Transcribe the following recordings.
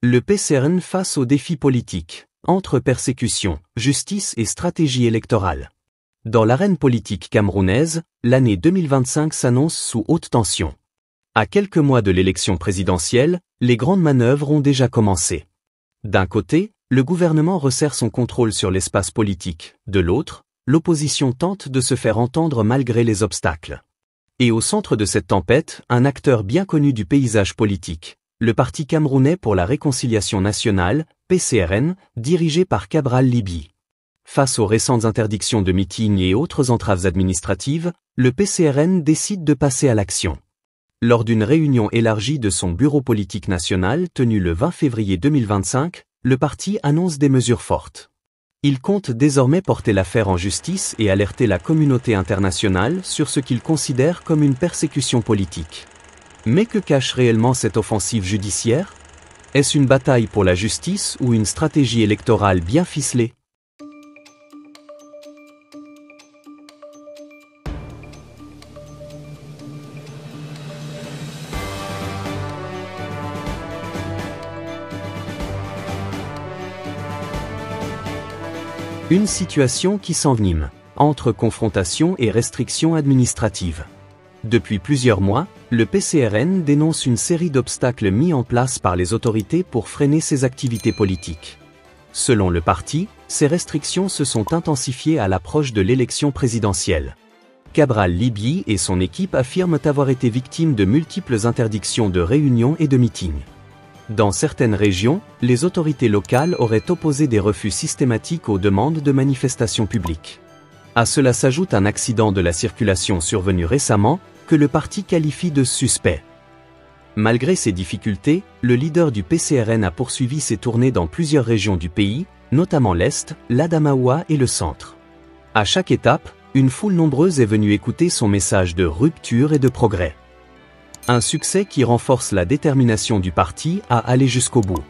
Le PCRN face aux défis politiques, entre persécution, justice et stratégie électorale. Dans l'arène politique camerounaise, l'année 2025 s'annonce sous haute tension. À quelques mois de l'élection présidentielle, les grandes manœuvres ont déjà commencé. D'un côté, le gouvernement resserre son contrôle sur l'espace politique, de l'autre, l'opposition tente de se faire entendre malgré les obstacles. Et au centre de cette tempête, un acteur bien connu du paysage politique, le Parti camerounais pour la réconciliation nationale, PCRN, dirigé par Cabral Libye. Face aux récentes interdictions de meetings et autres entraves administratives, le PCRN décide de passer à l'action. Lors d'une réunion élargie de son bureau politique national tenue le 20 février 2025, le parti annonce des mesures fortes. Il compte désormais porter l'affaire en justice et alerter la communauté internationale sur ce qu'il considère comme une persécution politique. Mais que cache réellement cette offensive judiciaire? Est-ce une bataille pour la justice ou une stratégie électorale bien ficelée? Une situation qui s'envenime, entre confrontation et restrictions administratives. Depuis plusieurs mois, le PCRN dénonce une série d'obstacles mis en place par les autorités pour freiner ses activités politiques. Selon le parti, ces restrictions se sont intensifiées à l'approche de l'élection présidentielle. Cabral Libye et son équipe affirment avoir été victimes de multiples interdictions de réunions et de meetings. Dans certaines régions, les autorités locales auraient opposé des refus systématiques aux demandes de manifestations publiques. À cela s'ajoute un accident de la circulation survenu récemment, que le parti qualifie de suspect. Malgré ces difficultés, le leader du PCRN a poursuivi ses tournées dans plusieurs régions du pays, notamment l'Est, l'Adamaoua et le Centre. À chaque étape, une foule nombreuse est venue écouter son message de rupture et de progrès. Un succès qui renforce la détermination du parti à aller jusqu'au bout.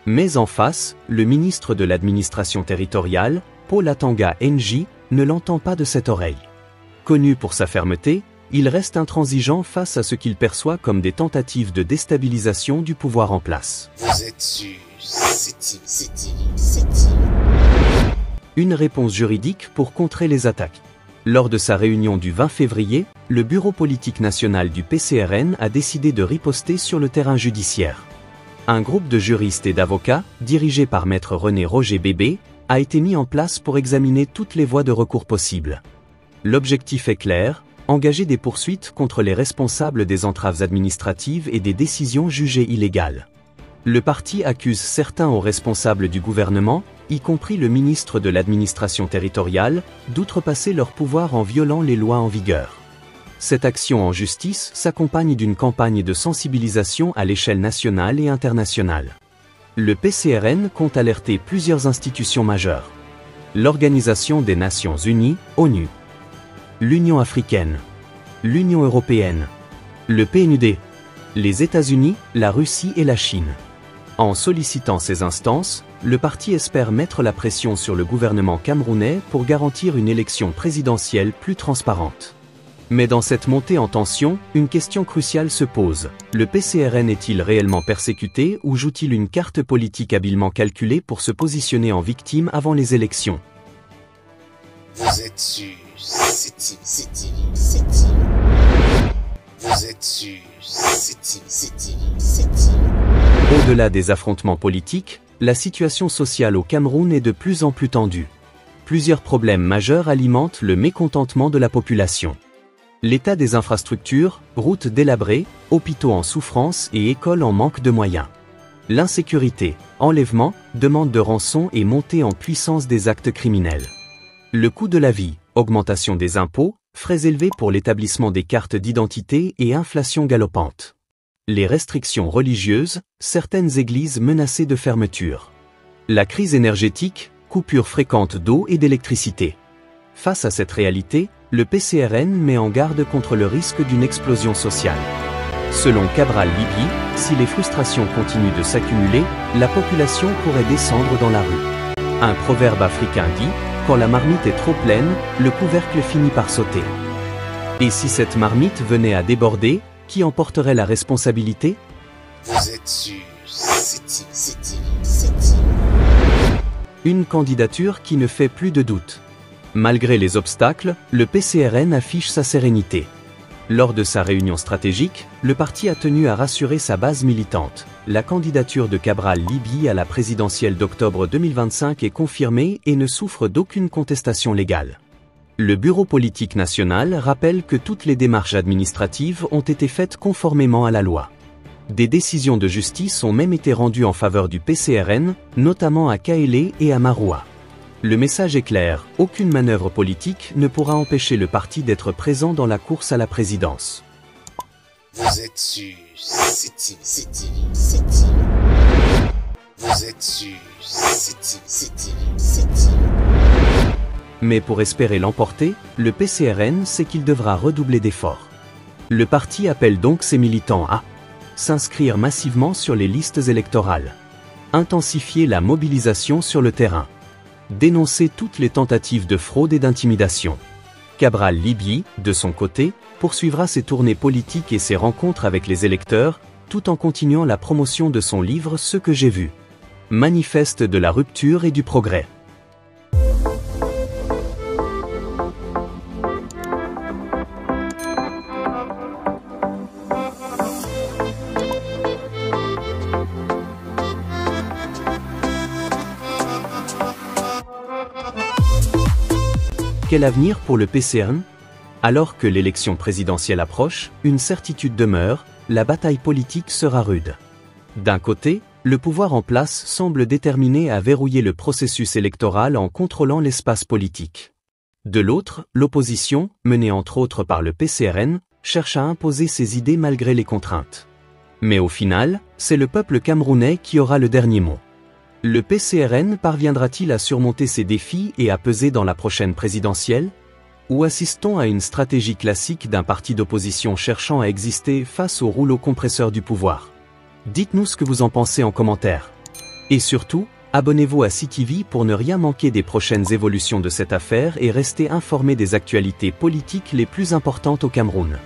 Mais en face, le ministre de l'administration territoriale, Paul Atanga NJ, ne l'entend pas de cette oreille. Connu pour sa fermeté, il reste intransigeant face à ce qu'il perçoit comme des tentatives de déstabilisation du pouvoir en place. Vous êtes sûr, c'est Une réponse juridique pour contrer les attaques. Lors de sa réunion du 20 février, le bureau politique national du PCRN a décidé de riposter sur le terrain judiciaire. Un groupe de juristes et d'avocats, dirigé par maître René Roger Bébé, a été mis en place pour examiner toutes les voies de recours possibles. L'objectif est clair, engager des poursuites contre les responsables des entraves administratives et des décisions jugées illégales. Le parti accuse certains hauts responsables du gouvernement, y compris le ministre de l'administration territoriale, d'outrepasser leurs pouvoirs en violant les lois en vigueur. Cette action en justice s'accompagne d'une campagne de sensibilisation à l'échelle nationale et internationale. Le PCRN compte alerter plusieurs institutions majeures. L'Organisation des Nations Unies, ONU, l'Union africaine, l'Union européenne, le PNUD, les États-Unis, la Russie et la Chine. En sollicitant ces instances, le parti espère mettre la pression sur le gouvernement camerounais pour garantir une élection présidentielle plus transparente. Mais dans cette montée en tension, une question cruciale se pose. Le PCRN est-il réellement persécuté ou joue-t-il une carte politique habilement calculée pour se positionner en victime avant les élections? Vous êtes sûr, c'est Vous êtes sûr, c'est Au-delà des affrontements politiques, la situation sociale au Cameroun est de plus en plus tendue. Plusieurs problèmes majeurs alimentent le mécontentement de la population. L'état des infrastructures, routes délabrées, hôpitaux en souffrance et écoles en manque de moyens. L'insécurité, enlèvement, demande de rançon et montée en puissance des actes criminels. Le coût de la vie, augmentation des impôts, frais élevés pour l'établissement des cartes d'identité et inflation galopante. Les restrictions religieuses, certaines églises menacées de fermeture. La crise énergétique, coupures fréquentes d'eau et d'électricité. Face à cette réalité, le PCRN met en garde contre le risque d'une explosion sociale. Selon Cabral Libye, si les frustrations continuent de s'accumuler, la population pourrait descendre dans la rue. Un proverbe africain dit, quand la marmite est trop pleine, le couvercle finit par sauter. Et si cette marmite venait à déborder, qui en porterait la responsabilité? Vous êtes sûr, c'est Une candidature qui ne fait plus de doute. Malgré les obstacles, le PCRN affiche sa sérénité. Lors de sa réunion stratégique, le parti a tenu à rassurer sa base militante. La candidature de Cabral Libye à la présidentielle d'octobre 2025 est confirmée et ne souffre d'aucune contestation légale. Le bureau politique national rappelle que toutes les démarches administratives ont été faites conformément à la loi. Des décisions de justice ont même été rendues en faveur du PCRN, notamment à Kaélé et à Maroua. Le message est clair, aucune manœuvre politique ne pourra empêcher le parti d'être présent dans la course à la présidence. Vous êtes sur Vous êtes sur Mais pour espérer l'emporter, le PCRN sait qu'il devra redoubler d'efforts. Le parti appelle donc ses militants à s'inscrire massivement sur les listes électorales, intensifier la mobilisation sur le terrain, dénoncer toutes les tentatives de fraude et d'intimidation. Cabral Libye, de son côté, poursuivra ses tournées politiques et ses rencontres avec les électeurs, tout en continuant la promotion de son livre Ce que j'ai vu. Manifeste de la rupture et du progrès. Quel avenir pour le PCRN? Alors que l'élection présidentielle approche, une certitude demeure, la bataille politique sera rude. D'un côté, le pouvoir en place semble déterminé à verrouiller le processus électoral en contrôlant l'espace politique. De l'autre, l'opposition, menée entre autres par le PCRN, cherche à imposer ses idées malgré les contraintes. Mais au final, c'est le peuple camerounais qui aura le dernier mot. Le PCRN parviendra-t-il à surmonter ces défis et à peser dans la prochaine présidentielle? Ou assistons à une stratégie classique d'un parti d'opposition cherchant à exister face au rouleau compresseur du pouvoir? Dites-nous ce que vous en pensez en commentaire. Et surtout, abonnez-vous à CTV pour ne rien manquer des prochaines évolutions de cette affaire et restez informé des actualités politiques les plus importantes au Cameroun.